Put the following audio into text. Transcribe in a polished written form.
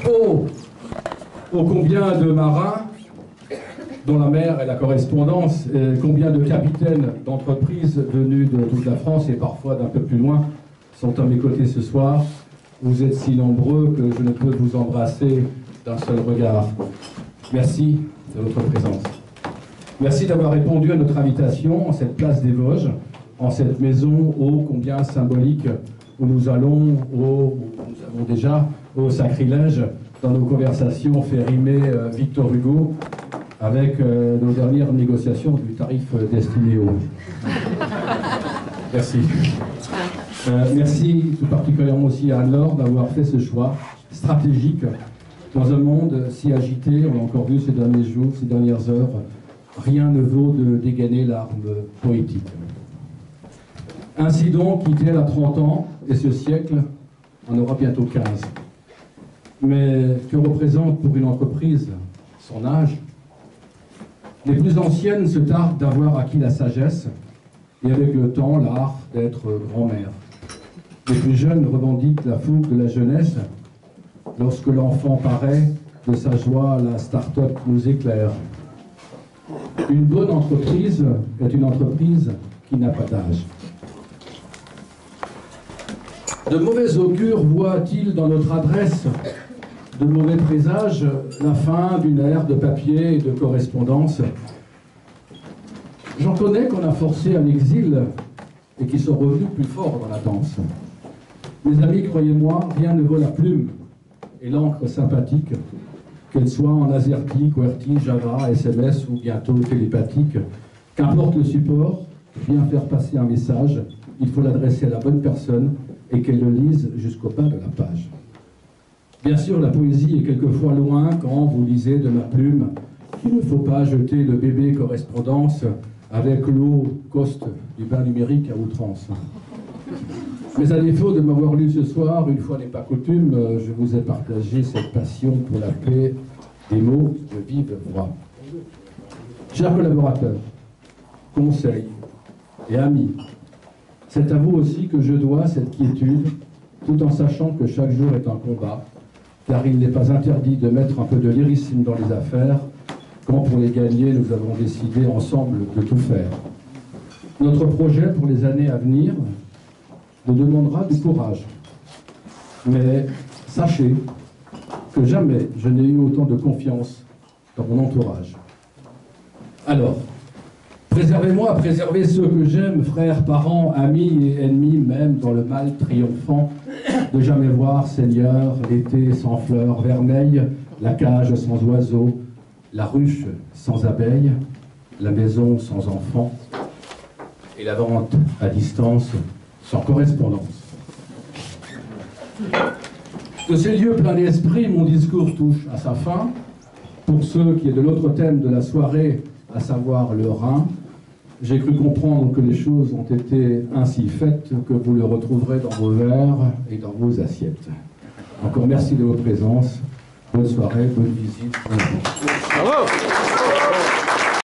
Oh, combien de marins dont la mer est la correspondance, et combien de capitaines d'entreprises venus de toute la France et parfois d'un peu plus loin sont à mes côtés ce soir. Vous êtes si nombreux que je ne peux vous embrasser d'un seul regard. Merci de votre présence. Merci d'avoir répondu à notre invitation en cette place des Vosges, en cette maison ô combien symbolique où nous allons, nous avons déjà au sacrilège dans nos conversations fait rimer Victor Hugo avec nos dernières négociations du tarif destiné aux. Merci. Merci tout particulièrement aussi à Anne-Laure d'avoir fait ce choix stratégique dans un monde si agité, on l'a encore vu ces derniers jours, ces dernières heures. Rien ne vaut de dégainer l'arme poétique. Ainsi donc, Kittel a 30 ans, et ce siècle en aura bientôt 15. Mais que représente pour une entreprise son âge? Les plus anciennes se tardent d'avoir acquis la sagesse, et avec le temps, l'art d'être grand-mère. Les plus jeunes revendiquent la fougue de la jeunesse. Lorsque l'enfant paraît, de sa joie, la start-up nous éclaire. Une bonne entreprise est une entreprise qui n'a pas d'âge. De mauvais augure voit-il dans notre adresse, de mauvais présages, la fin d'une ère de papier et de correspondance. J'en connais qu'on a forcé à l'exil et qui sont revenus plus forts dans la danse. Mes amis, croyez-moi, rien ne vaut la plume et l'encre sympathique, qu'elle soit en AZERTY, QWERTY, Java, SMS ou bientôt télépathique. Qu'importe le support, bien faire passer un message, il faut l'adresser à la bonne personne et qu'elle le lise jusqu'au bas de la page. Bien sûr, la poésie est quelquefois loin quand vous lisez de ma plume qu'il ne faut pas jeter le bébé correspondance avec l'eau coste du bain numérique à outrance. Mais à défaut de m'avoir lu ce soir, une fois n'est pas coutume, je vous ai partagé cette passion pour la paix des mots de vive voix. Chers collaborateurs, conseils et amis, c'est à vous aussi que je dois cette quiétude, tout en sachant que chaque jour est un combat, car il n'est pas interdit de mettre un peu de lyrisme dans les affaires, quand pour les gagner, nous avons décidé ensemble de tout faire. Notre projet pour les années à venir nous demandera du courage. Mais sachez que jamais je n'ai eu autant de confiance dans mon entourage. Alors, préservez-moi, préservez ceux que j'aime, frères, parents, amis et ennemis, même dans le mal triomphant de jamais voir, Seigneur, l'été sans fleurs vermeilles, la cage sans oiseaux, la ruche sans abeilles, la maison sans enfants, et la vente à distance sans correspondance. De ces lieux pleins d'esprit, mon discours touche à sa fin. Pour ceux qui est de l'autre thème de la soirée, à savoir le Rhin, j'ai cru comprendre que les choses ont été ainsi faites que vous le retrouverez dans vos verres et dans vos assiettes. Encore merci de votre présence. Bonne soirée, bonne visite. Bravo.